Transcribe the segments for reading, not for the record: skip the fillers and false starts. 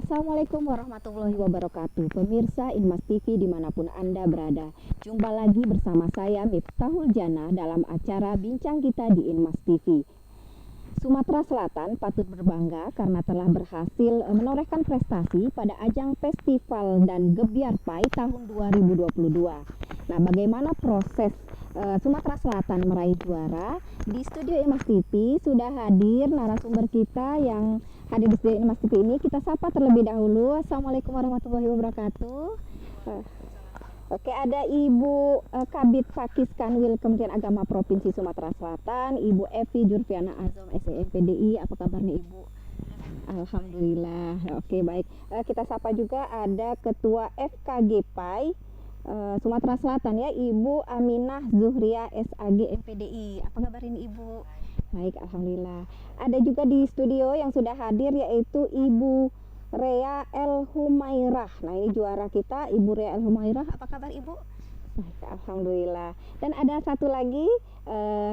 Assalamualaikum warahmatullahi wabarakatuh. Pemirsa Inmas TV dimanapun Anda berada, jumpa lagi bersama saya Miftahul Jana dalam acara Bincang Kita di Inmas TV. Sumatera Selatan patut berbangga karena telah berhasil menorehkan prestasi pada ajang festival dan Gebiar Pai tahun 2022. Nah, bagaimana proses Sumatera Selatan meraih juara? Di studio Inmas TV sudah hadir narasumber kita yang hadir di studio Inmas TV ini. Kita sapa terlebih dahulu. Assalamualaikum warahmatullahi wabarakatuh. Oke, ada Ibu Kabid Fakis Kanwil Kementerian Agama Provinsi Sumatera Selatan, Ibu Evi Jurfiana Azom SEMPDI. Apa kabarnya Ibu? Alhamdulillah. Oke, baik. Kita sapa juga ada Ketua FKG PAI Sumatera Selatan ya, Ibu Aminah Zuhria SAG MPDI. Apa kabar ini Ibu? Baik, alhamdulillah. Ada juga di studio yang sudah hadir yaitu Ibu Rea El Humairah. Nah, ini juara kita, Ibu Rea El Humairah. Apa kabar Ibu? Baik, alhamdulillah. Dan ada satu lagi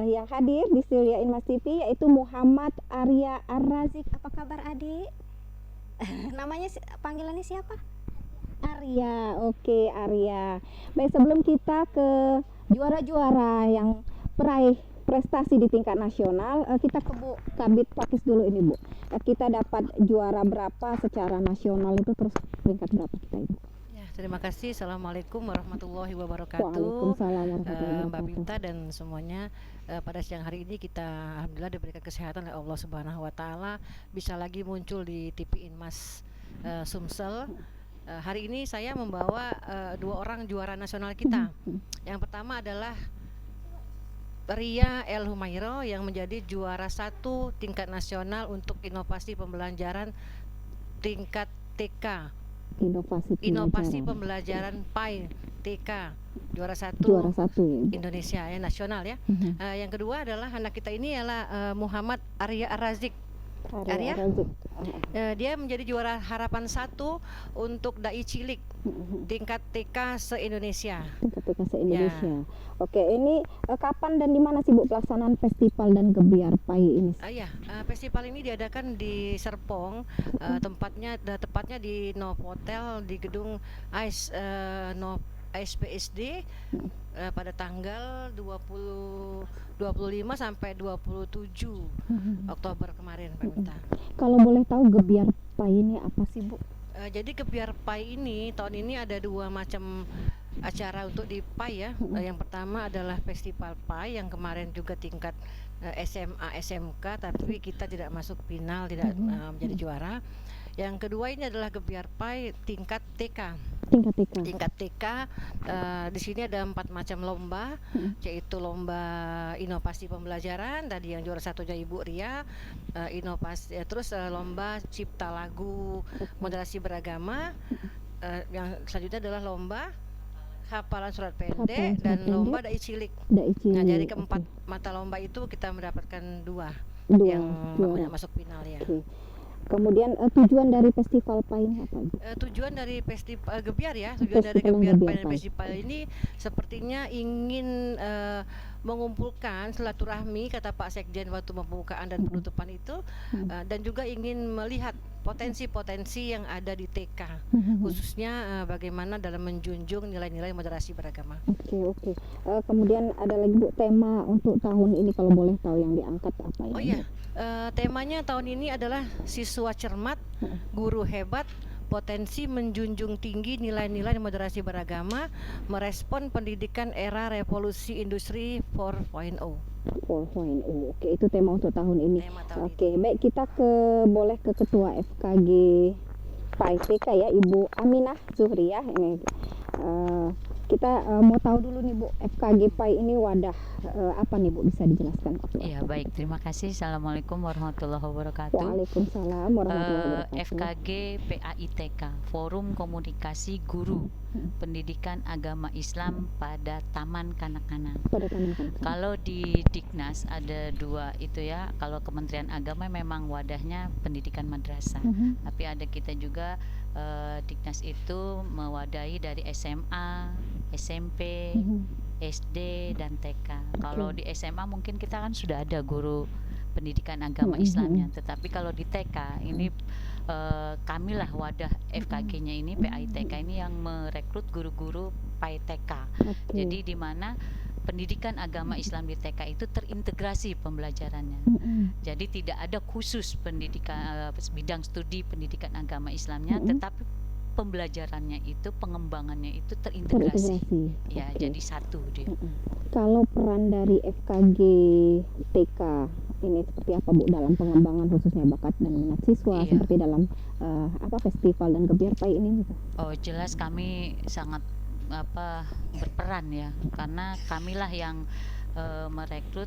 yang hadir di studio Inmas TV yaitu Muhammad Arya Ar-Razik. Apa kabar Adik? Namanya panggilannya siapa? Arya. Oke, Arya. Baik, sebelum kita ke juara-juara yang peraih prestasi di tingkat nasional, kita ke Bu Kabid Fakis dulu ini Bu. Kita dapat juara berapa secara nasional itu, terus peringkat berapa kita Ibu? Ya, terima kasih. Assalamualaikum warahmatullahi wabarakatuh. Waalaikumsalam warahmatullahi Mbak wabarakatuh. Binta dan semuanya, pada siang hari ini kita alhamdulillah diberikan kesehatan oleh Allah Subhanahu wa taala, bisa lagi muncul di TV Inmas Sumsel. Hari ini saya membawa dua orang juara nasional kita. Yang pertama adalah Ria El Humairo yang menjadi juara 1 tingkat nasional untuk inovasi pembelajaran tingkat TK. Inovasi pembelajaran PAI TK juara 1 Juara 1 ya, Ibu. Indonesia ya, nasional ya. Yang kedua adalah anak kita ini ialah Muhammad Arya Ar-Razik. Arya, dia menjadi juara harapan 1 untuk Dai Cilik tingkat TK se-Indonesia. Tingkat TK se-Indonesia. Ya. Oke, ini kapan dan di mana sih Bu pelaksanaan festival dan Gebiar Pai ini? Festival ini diadakan di Serpong, tepatnya di Novotel di gedung ASPSD pada tanggal 25 sampai 27 Oktober kemarin, Pak Minta. Kalau boleh tahu Gebiar Pai ini apa sih Bu? Jadi Gebiar Pai ini tahun ini ada 2 macam acara untuk di PAI ya. Yang pertama adalah Festival PAI yang kemarin juga tingkat SMA SMK, tapi kita tidak masuk final, tidak menjadi juara. Yang kedua ini adalah Gebiar Pai tingkat TK. Tingkat TK. Di sini ada 4 macam lomba, yaitu lomba inovasi pembelajaran tadi yang juara 1-nya Ibu Ria, inovasi, terus lomba cipta lagu, moderasi beragama. Yang selanjutnya adalah lomba hafalan surat pendek dan lomba Dai Cilik. Nah, dari keempat mata lomba itu kita mendapatkan 2 yang masuk final ya. Kemudian tujuan dari festival Pai ini apa? Tujuan dari festival Gebiar ya, dari Gebiar Pai dan festival ini sepertinya ingin mengumpulkan silaturahmi, kata Pak Sekjen waktu pembukaan dan penutupan itu, dan juga ingin melihat potensi-potensi yang ada di TK, khususnya bagaimana dalam menjunjung nilai-nilai moderasi beragama. Oke. Kemudian ada lagi Bu tema untuk tahun ini kalau boleh tahu yang diangkat apa ya? Oh iya. Temanya tahun ini adalah siswa cermat, guru hebat, potensi menjunjung tinggi nilai-nilai moderasi beragama, merespon pendidikan era revolusi industri 4.0. Oke, itu tema untuk tahun ini. Oke, baik, kita boleh ke Ketua FKG PAI TK ya, Ibu Aminah Zuhriah ini. Kita mau tahu dulu nih Bu, FKG PAI ini wadah apa nih Bu, bisa dijelaskan? Iya, baik, terima kasih. Assalamualaikum warahmatullahi wabarakatuh. Waalaikumsalam warahmatullahi wabarakatuh. FKG PAITK, Forum Komunikasi Guru Pendidikan Agama Islam pada Taman Kanak-kanak. Kalau di Diknas ada 2 itu ya. Kalau Kementerian Agama memang wadahnya pendidikan madrasah, tapi ada kita juga Diknas itu mewadahi dari SMA, SMP, SD dan TK. Kalau di SMA mungkin kita kan sudah ada guru pendidikan agama Islamnya. Tetapi kalau di TK ini kamilah wadah FKG-nya ini, PAITK ini yang merekrut guru-guru PAITK. Jadi di mana pendidikan agama Islam di TK itu terintegrasi pembelajarannya. Jadi tidak ada khusus pendidikan bidang studi pendidikan agama Islamnya, tetapi pembelajarannya itu, pengembangannya itu terintegrasi. Ya, jadi satu dia. Kalau peran dari FKG TK ini seperti apa Bu dalam pengembangan khususnya bakat dan minat siswa, seperti dalam festival dan Gebiar Pai ini? Oh, jelas kami sangat berperan ya, karena kamilah yang merekrut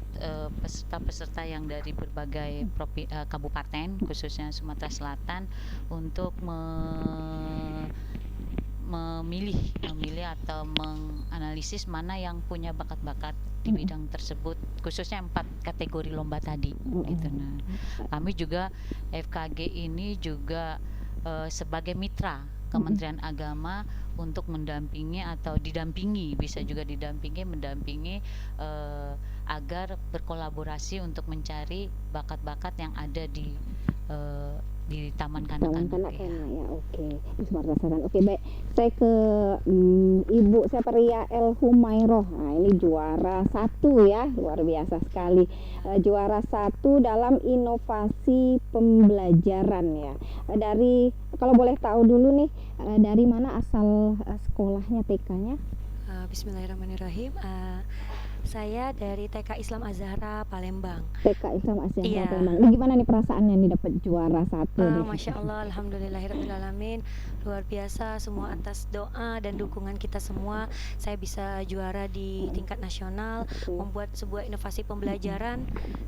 peserta-peserta yang dari berbagai kabupaten khususnya Sumatera Selatan untuk memilih atau menganalisis mana yang punya bakat-bakat di bidang tersebut, khususnya 4 kategori lomba tadi gitu. Nah, kami juga FKG ini juga sebagai mitra Kementerian Agama untuk mendampingi atau didampingi, bisa juga mendampingi agar berkolaborasi untuk mencari bakat-bakat yang ada di taman kanak-kanak ya. Oke. Oke, baik. Saya ke Ibu Ria El Humairoh. Nah, ini juara 1 ya, luar biasa sekali. Juara 1 dalam inovasi pembelajaran ya. Dari, kalau boleh tahu dulu nih, dari mana asal sekolahnya TK-nya? Bismillahirrahmanirrahim. Saya dari TK Islam Azhara Palembang. TK Islam Azhara Palembang. Ini gimana nih perasaannya nih dapat juara 1? Masya Allah, alhamdulillahirrahmanirrahim. Luar biasa, semua atas doa dan dukungan kita semua. Saya bisa juara di tingkat nasional, membuat sebuah inovasi pembelajaran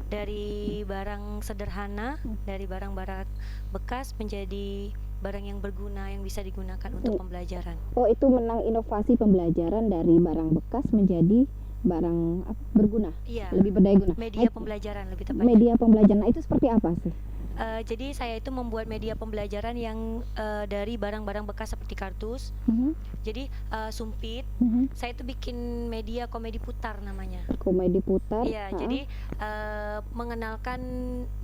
dari barang sederhana, dari barang-barang bekas menjadi barang yang berguna yang bisa digunakan untuk pembelajaran. Oh, itu menang inovasi pembelajaran dari barang bekas menjadi barang berguna, lebih berdaya guna. Media pembelajaran lebih tepatnya. Media pembelajaran, nah itu seperti apa sih? Jadi saya itu membuat media pembelajaran yang dari barang-barang bekas seperti kardus. Jadi sumpit. Saya itu bikin media komedi putar namanya. Komedi putar. Iya, jadi mengenalkan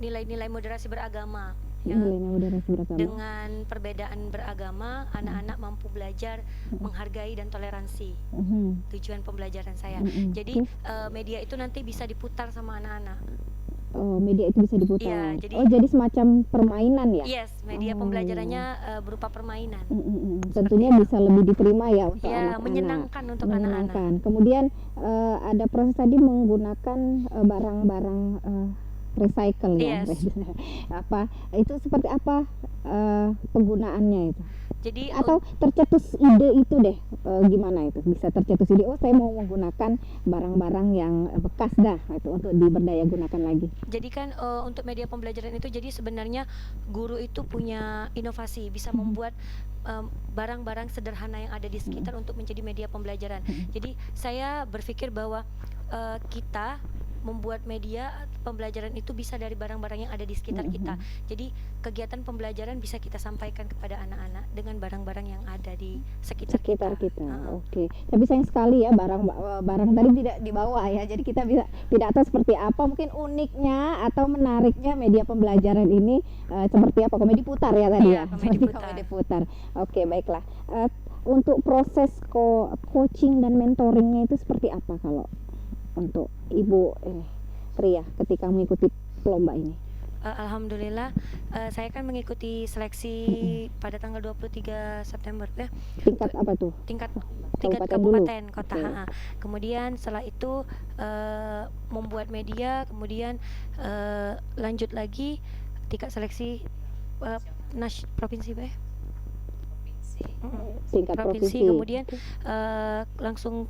nilai-nilai moderasi beragama. Dengan perbedaan beragama, anak-anak mampu belajar menghargai dan toleransi. Tujuan pembelajaran saya. Jadi media itu nanti bisa diputar sama anak-anak. Media itu bisa diputar. Jadi, jadi semacam permainan ya? Yes, media pembelajarannya berupa permainan. Tentunya bisa lebih diterima ya untuk anak-anak. Menyenangkan untuk anak-anak. Kemudian ada proses tadi menggunakan barang-barang recycle ya. Apa itu seperti apa penggunaannya itu? Jadi atau tercetus ide itu deh, gimana itu bisa tercetus ide, saya mau menggunakan barang-barang yang bekas dah itu untuk diberdaya gunakan lagi. Jadi kan untuk media pembelajaran itu, jadi sebenarnya guru itu punya inovasi, bisa membuat barang-barang sederhana yang ada di sekitar untuk menjadi media pembelajaran. Jadi saya berpikir bahwa kita membuat media pembelajaran itu bisa dari barang-barang yang ada di sekitar kita. Jadi kegiatan pembelajaran bisa kita sampaikan kepada anak-anak dengan barang-barang yang ada di sekitar kita. Oke. Tapi sayang sekali ya barang tadi tidak dibawa ya. Jadi kita bisa tidak tahu seperti apa mungkin uniknya atau menariknya media pembelajaran ini seperti apa. Komedi putar ya tadi ya. Komedi putar. Oke, baiklah. Untuk proses coaching dan mentoringnya itu seperti apa kalau untuk Ibu Ria ketika mengikuti lomba ini? Alhamdulillah, saya kan mengikuti seleksi pada tanggal 23 September ya. Tingkat apa tuh? Tingkat kabupaten kota. Kemudian setelah itu membuat media, kemudian lanjut lagi tingkat seleksi provinsi ya. Tingkat provinsi. Kemudian langsung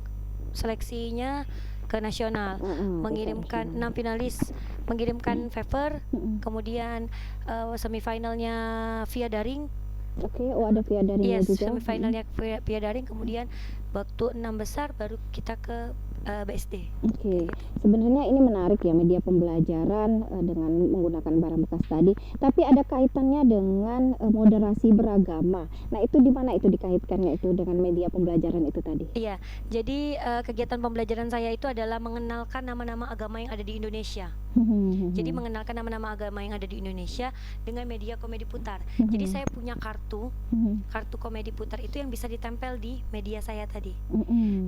seleksinya ke nasional, mengirimkan 6 finalis, mengirimkan paper, kemudian semifinalnya via daring. Ada via daring juga. Semifinalnya via daring, kemudian waktu 6 besar baru kita ke BSD. Sebenarnya ini menarik ya media pembelajaran dengan menggunakan barang bekas tadi, tapi ada kaitannya dengan moderasi beragama. Nah, itu di mana itu dikaitkannya itu dengan media pembelajaran itu tadi? Iya, jadi kegiatan pembelajaran saya itu adalah mengenalkan nama-nama agama yang ada di Indonesia. Jadi mengenalkan nama-nama agama yang ada di Indonesia dengan media komedi putar. Jadi saya punya kartu komedi putar itu yang bisa ditempel di media saya tadi.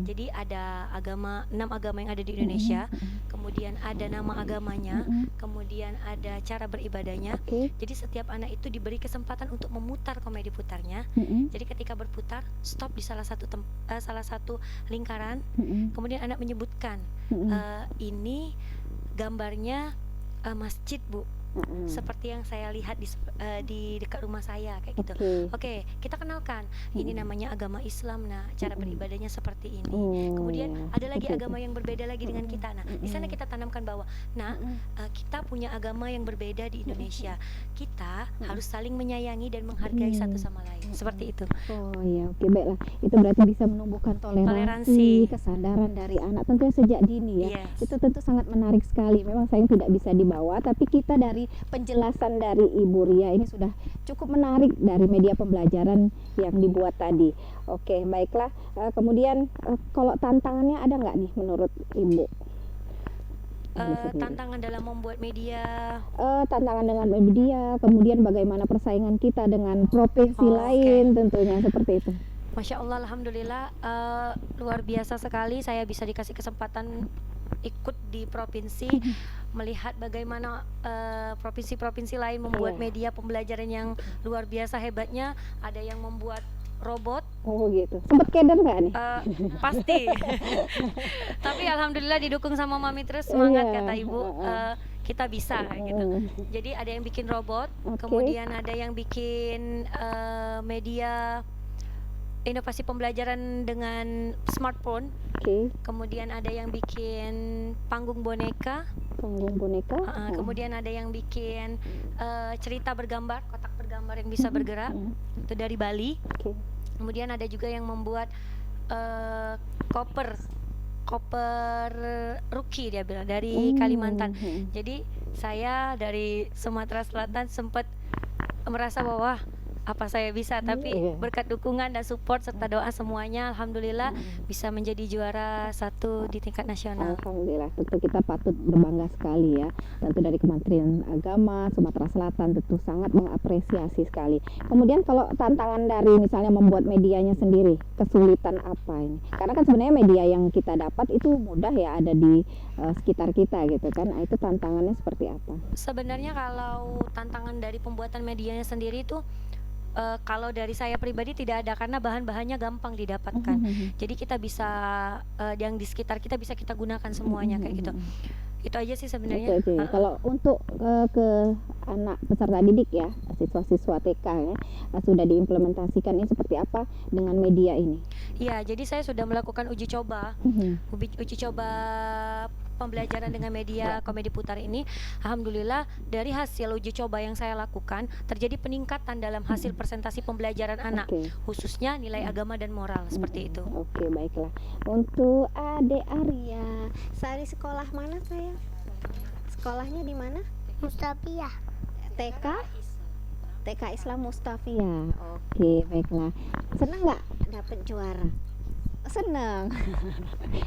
Jadi ada 6 agama yang ada di Indonesia, kemudian ada nama agamanya, kemudian ada cara beribadahnya. Jadi setiap anak itu diberi kesempatan untuk memutar komedi putarnya. Jadi ketika berputar, stop di salah satu lingkaran, kemudian anak menyebutkan ini gambarnya masjid, Bu. Seperti yang saya lihat di dekat rumah saya kayak gitu. Oke, kita kenalkan. Ini namanya agama Islam. Nah, cara beribadahnya seperti ini. Kemudian ada lagi agama yang berbeda lagi dengan kita. Nah, di sana kita tanamkan bahwa, kita punya agama yang berbeda di Indonesia. Kita harus saling menyayangi dan menghargai satu sama lain. Seperti itu. Oh ya, oke, baiklah. Itu berarti bisa menumbuhkan toleransi, kesadaran dari anak tentunya sejak dini ya. Itu tentu sangat menarik sekali. Memang saya tidak bisa dibawa, tapi kita dari penjelasan dari Ibu Ria ini sudah cukup menarik dari media pembelajaran yang dibuat tadi. Oke, baiklah. Kemudian kalau tantangannya ada nggak nih menurut Ibu? Tantangan dalam membuat media, tantangan dengan media, kemudian bagaimana persaingan kita dengan profesi lain, tentunya seperti itu. Masya Allah, alhamdulillah, luar biasa sekali saya bisa dikasih kesempatan ikut di provinsi, melihat bagaimana provinsi-provinsi lain membuat media pembelajaran yang luar biasa hebatnya. Ada yang membuat robot. Oh gitu. Sempat keder nggak nih? Pasti. Tapi alhamdulillah didukung sama Mami terus, semangat kata Ibu. Kita bisa gitu. Jadi ada yang bikin robot, kemudian ada yang bikin media inovasi pembelajaran dengan smartphone. Kemudian ada yang bikin panggung boneka. Kemudian ada yang bikin cerita bergambar, kotak bergambar yang bisa bergerak. Itu dari Bali. Kemudian ada juga yang membuat koper Ruki, dia bilang, dari Kalimantan. Jadi saya dari Sumatera Selatan sempat merasa bahwa apa saya bisa, tapi berkat dukungan dan support serta doa semuanya, alhamdulillah bisa menjadi juara 1 di tingkat nasional. Alhamdulillah, tentu kita patut berbangga sekali ya. Tentu dari Kementerian Agama Sumatera Selatan tentu sangat mengapresiasi sekali. Kemudian kalau tantangan dari misalnya membuat medianya sendiri, kesulitan apa ini? Karena kan sebenarnya media yang kita dapat itu mudah ya, ada di sekitar kita gitu kan. Itu tantangannya seperti apa? Sebenarnya kalau tantangan dari pembuatan medianya sendiri itu kalau dari saya pribadi tidak ada, karena bahan-bahannya gampang didapatkan. Jadi kita bisa yang di sekitar kita bisa kita gunakan semuanya kayak gitu. Itu aja sih sebenarnya. Kalau untuk ke anak peserta didik ya, siswa-siswa TK ya, sudah diimplementasikan ini seperti apa dengan media ini? Iya, jadi saya sudah melakukan uji coba pembelajaran dengan media komedi putar ini. Alhamdulillah dari hasil uji coba yang saya lakukan terjadi peningkatan dalam hasil presentasi pembelajaran anak, khususnya nilai agama dan moral, seperti itu. Oke, baiklah. Untuk Ade Arya, dari sekolah mana saya? Sekolahnya di mana? Mustafiyah. TK Islam Mustafiyah. Oke, baiklah. Senang nggak dapat juara? Senang.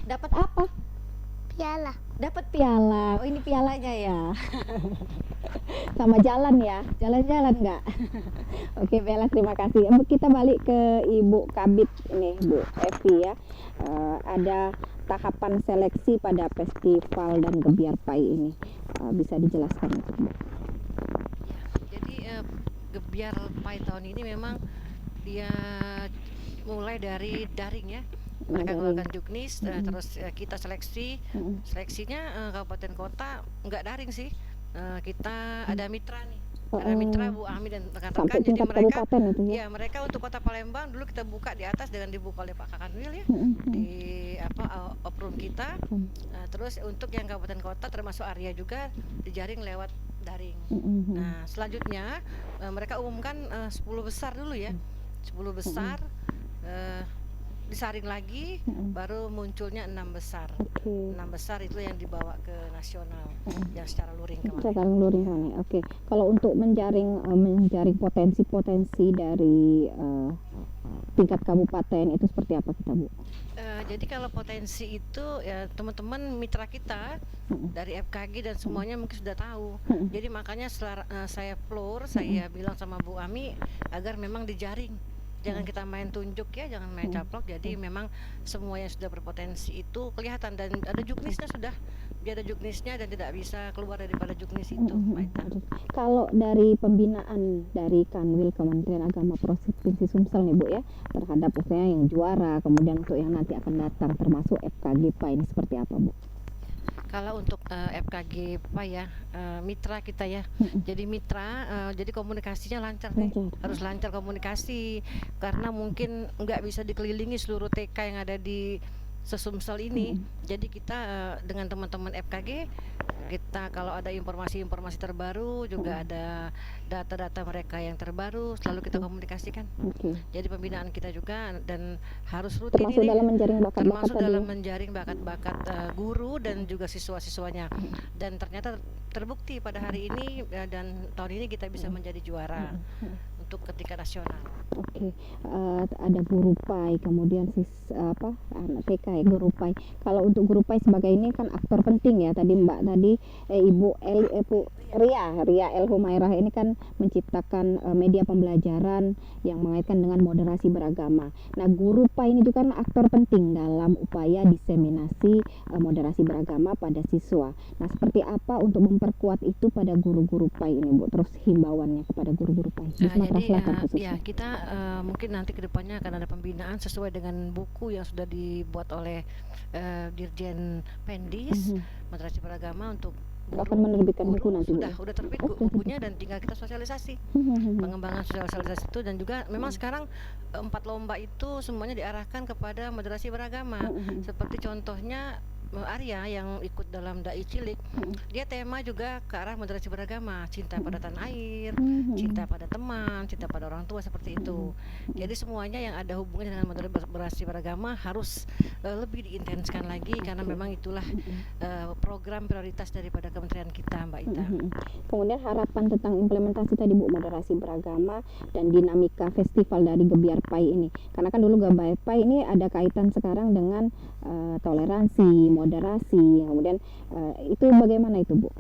Dapat apa? Piala. Dapat piala. Oh, ini pialanya ya. Sama jalan ya. Jalan-jalan nggak? Oke, Bella, terima kasih. Kita balik ke Ibu Kabit ini, Bu Evi ya. Ada tahapan seleksi pada festival dan Gebiar Pai ini. Bisa dijelaskan itu, Bu? Jadi Gebiar Pai tahun ini memang dia mulai dari daring ya. Mereka menggunakan juknis, terus kita seleksinya kabupaten kota nggak daring sih. Kita ada mitra nih, ada mitra Bu Ami dan rekan-rekan. Jadi mereka mereka untuk kota Palembang dulu kita buka di atas dengan dibuka oleh Pak Kakanwil ya, di oprum kita. Terus untuk yang kabupaten kota termasuk Arya juga dijaring lewat daring. Nah selanjutnya mereka umumkan 10 besar dulu ya, 10 besar. Disaring lagi, baru munculnya 6 besar. 6 besar itu yang dibawa ke nasional, yang secara luring kemarin. Kalau untuk menjaring potensi-potensi dari tingkat kabupaten itu seperti apa kita, Bu? Jadi kalau potensi itu ya teman-teman mitra kita dari FKG dan semuanya mungkin sudah tahu. Jadi makanya setelah saya saya bilang sama Bu Ami agar memang dijaring. Jangan kita main tunjuk ya, jangan main caplok. Jadi memang semua yang sudah berpotensi itu kelihatan dan ada juknisnya sudah. Dia ada juknisnya dan tidak bisa keluar daripada juknis itu. Kalau dari pembinaan dari Kanwil Kementerian Agama Provinsi Sumsel nih Bu ya, terhadap misalnya yang juara, kemudian untuk yang nanti akan datang termasuk FKG PAI ini seperti apa Bu? Kalau untuk FKG PAI ya, mitra kita ya. Jadi mitra, jadi komunikasinya lancar nih. Harus lancar komunikasi karena mungkin nggak bisa dikelilingi seluruh TK yang ada di Sesumsel ini. Jadi kita dengan teman-teman FKG kita kalau ada informasi-informasi terbaru juga ada data-data mereka yang terbaru selalu kita komunikasikan. Jadi pembinaan kita juga dan harus rutin termasuk ini dalam menjaring bakat-bakat termasuk dalam tadi. menjaring bakat-bakat guru dan juga siswa-siswanya. Dan ternyata terbukti pada hari ini dan tahun ini kita bisa menjadi juara untuk ketika nasional. Ada guru PAI, kemudian anak TK ya, guru PAI. Kalau untuk guru PAI sebagai ini kan aktor penting ya. Tadi Mbak Ibu Ria El Humairah ini kan menciptakan media pembelajaran yang mengaitkan dengan moderasi beragama. Nah, guru PAI ini juga kan aktor penting dalam upaya diseminasi moderasi beragama pada siswa. Nah, seperti apa untuk memperkuat itu pada guru-guru PAI ini, Bu? Terus himbauannya kepada guru-guru PAI di Sumatera Selatan khususnya. Ya, kita mungkin nanti kedepannya akan ada pembinaan sesuai dengan buku yang sudah dibuat oleh Dirjen Pendis Moderasi Beragama untuk akan menerbitkan buku nanti, Bu? Sudah terbit bukunya dan tinggal kita sosialisasi. Pengembangan sosialisasi itu dan juga memang sekarang 4 lomba itu semuanya diarahkan kepada moderasi beragama. Seperti contohnya Arya yang ikut dalam Dai Cilik, dia tema juga ke arah moderasi beragama, cinta pada tanah air, cinta pada teman, cinta pada orang tua, seperti itu. Jadi semuanya yang ada hubungannya dengan moderasi beragama harus lebih diintenskan lagi karena memang itulah program prioritas daripada kementerian kita, Mbak Ita. Kemudian harapan tentang implementasi tadi, Bu, moderasi beragama dan dinamika festival dari Gebiar PAI ini. Karena kan dulu Gebiar PAI ini ada kaitan sekarang dengan toleransi, moderasi, kemudian itu bagaimana itu, Bu?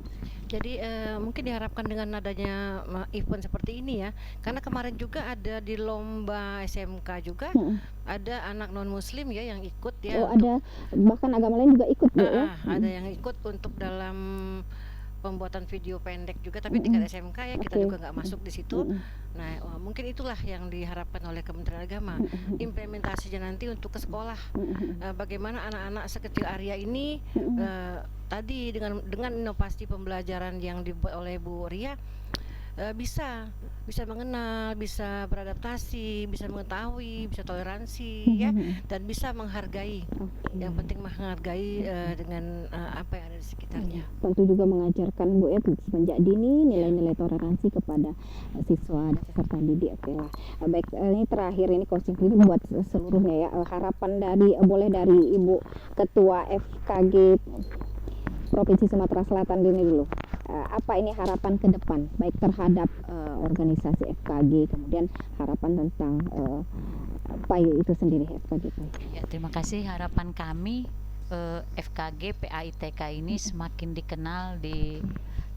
Jadi mungkin diharapkan dengan adanya event seperti ini ya, karena kemarin juga ada di lomba SMK juga ada anak non muslim ya yang ikut ya. Ada bahkan agama lain juga ikut, Bu, ya? Ada yang ikut untuk dalam pembuatan video pendek juga, tapi tingkat SMK ya, kita juga nggak masuk di situ. Nah, mungkin itulah yang diharapkan oleh Kementerian Agama, implementasinya nanti untuk ke sekolah. Bagaimana anak-anak sekecil Arya ini tadi dengan inovasi pembelajaran yang dibuat oleh Bu Ria bisa mengenal, bisa beradaptasi, bisa mengetahui, bisa toleransi ya, dan bisa menghargai. Yang penting menghargai dengan apa yang ada di sekitarnya. Tentu juga mengajarkan, Bu, ya, sejak dini nilai-nilai toleransi kepada siswa dan peserta didik. Oke lah. Baik, ini terakhir ini coaching ini buat seluruhnya ya. Harapan boleh dari Ibu Ketua FKG Provinsi Sumatera Selatan ini dulu. Apa ini harapan ke depan baik terhadap organisasi FKG, kemudian harapan tentang PAI itu sendiri, FKG PAI. Ya, terima kasih. Harapan kami FKG PAITK ini semakin dikenal di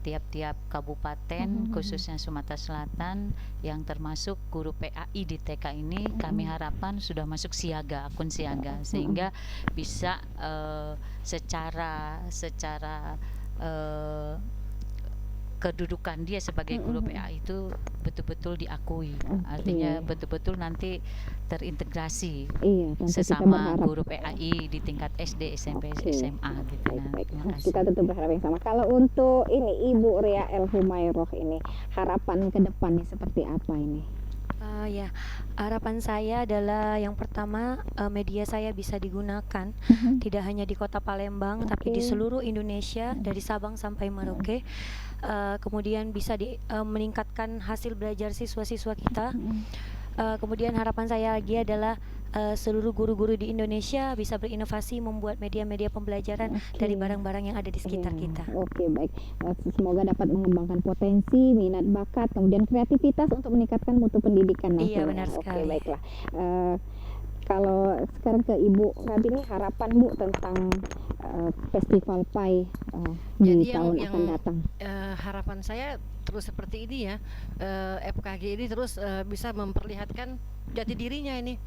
tiap-tiap kabupaten, khususnya Sumatera Selatan, yang termasuk guru PAI di TK ini kami harapkan sudah masuk siaga, akun siaga, sehingga bisa secara kedudukan dia sebagai guru PAI itu betul-betul diakui. Artinya betul-betul nanti terintegrasi sesama guru PAI di tingkat SD, SMP, SMA gitu. Baik. Kita tentu berharap yang sama. Kalau untuk ini Ibu Ria El Humairah ini, harapan ke depan nih seperti apa ini? Ya, harapan saya adalah yang pertama media saya bisa digunakan tidak hanya di Kota Palembang tapi di seluruh Indonesia dari Sabang sampai Merauke. Kemudian bisa meningkatkan hasil belajar siswa-siswa kita. Kemudian harapan saya lagi adalah seluruh guru-guru di Indonesia bisa berinovasi membuat media-media pembelajaran dari barang-barang yang ada di sekitar kita. Oke, baik. Semoga dapat mengembangkan potensi, minat bakat, kemudian kreativitas untuk meningkatkan mutu pendidikan. Iya, benar Oke, sekali. baiklah. Kalau sekarang ke Ibu Rabi nih, harapan Bu tentang Festival Pai di Jadi tahun akan datang. harapan saya terus seperti ini ya, FKG ini terus bisa memperlihatkan jati dirinya ini.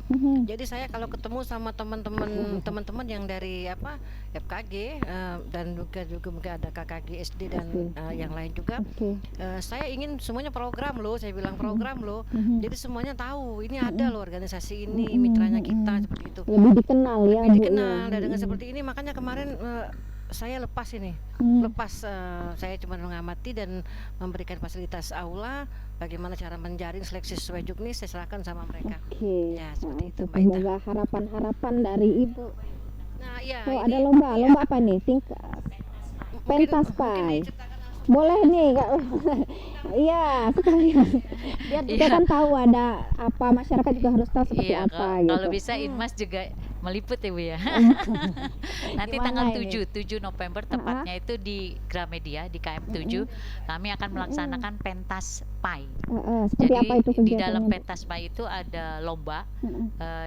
Jadi saya kalau ketemu sama teman-teman yang dari FKG dan juga mungkin ada KKG SD dan yang lain juga, saya ingin semuanya program loh, saya bilang program loh. Jadi semuanya tahu ini ada loh organisasi ini, mitranya kita seperti itu. Lebih dikenal ya, Lebih Bu, dikenal ya. dan dengan seperti ini makanya kemarin saya lepas saya cuma mengamati dan memberikan fasilitas aula, bagaimana cara menjaring seleksi sesuai juknis saya serahkan sama mereka. Oke. Ya, seperti itu, Mbak Ita. Semoga harapan-harapan dari Ibu. Nah, ya, Ada lomba apa nih? Pentas Pai. Boleh nih, Kak. Iya, sekalian. Biar kita kan tahu ada apa, masyarakat juga harus tahu seperti Iya, apa gitu. kalau bisa Inmas juga meliput ya Bu ya. Nanti Gimana tanggal ini? 7 November tepatnya itu di Gramedia di KM7 kami akan melaksanakan pentas Pai. Seperti Jadi apa itu di dalam kegiatannya, Bu? pentas Pai itu ada lomba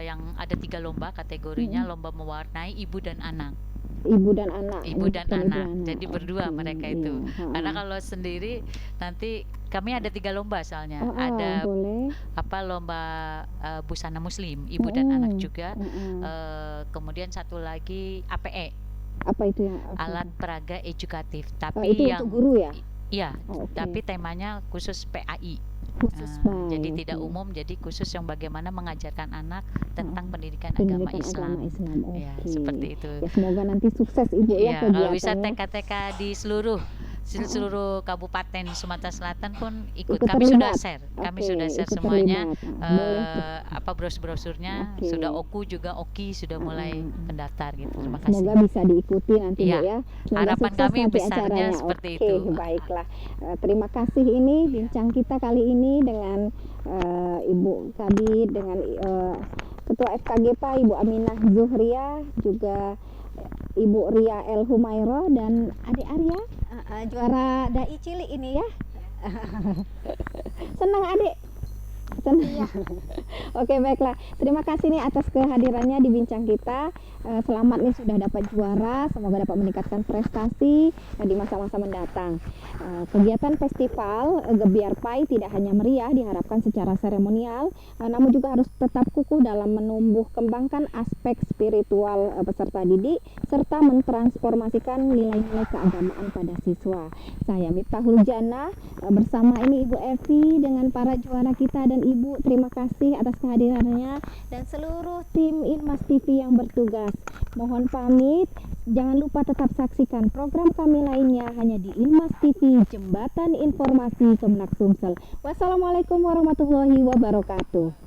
yang ada 3 lomba kategorinya, lomba mewarnai ibu dan anak. Ibu dan anak. Ibu dan Untuk anak. ibu Jadi berdua Oke, mereka iya. itu. Karena kalau sendiri nanti kami ada 3 lomba soalnya. Ada boleh. lomba busana muslim ibu dan anak juga. Mm-mm. Kemudian satu lagi APE, Apa itu ya? alat peraga edukatif. itu Tapi yang untuk guru ya? iya, Oke. tapi temanya khusus PAI. Khusus Pai, Jadi tidak oke. umum, jadi khusus yang bagaimana mengajarkan anak tentang pendidikan agama Islam. Ya, Oke. seperti itu. Ya, semoga nanti sukses Ibu ya Iya, kalau bisa kegiatannya. TK-TK di seluruh kabupaten Sumatera Selatan pun ikut. Ikut Kami sudah terlibat. share, Oke, sudah share ikut semuanya. terlibat. Boleh. Brosur-brosurnya Oke. sudah OKI sudah mulai pendaftar gitu. Terima kasih. Semoga bisa diikuti nanti Iya. Bu ya. Semoga Harapan sukses kami nanti besarnya acaranya. seperti Oke, itu. baiklah. Terima kasih ini bincang kita kali ini dengan Ibu Kabid, dengan Ketua FKG Pai Ibu Aminah Zuhria, juga Ibu Ria El Humairo dan Adik Arya, juara dai cilik ini ya. Senang Adik? Senang. Oke, baiklah. Terima kasih nih atas kehadirannya di bincang kita. Selamat nih sudah dapat juara. Semoga dapat meningkatkan prestasi di masa-masa mendatang. Kegiatan festival Gebiar Pai tidak hanya meriah diharapkan secara seremonial, namun juga harus tetap kukuh dalam menumbuh kembangkan aspek spiritual peserta didik serta mentransformasikan nilai-nilai keagamaan pada siswa. Saya Miftahul Jannah bersama ini Ibu Evi dengan para juara kita dan Ibu, terima kasih atas kehadirannya dan seluruh tim Inmas TV yang bertugas. Mohon pamit, jangan lupa tetap saksikan program kami lainnya hanya di Inmas TV, Jembatan Informasi Kemenak Sumsel. Wassalamualaikum warahmatullahi wabarakatuh.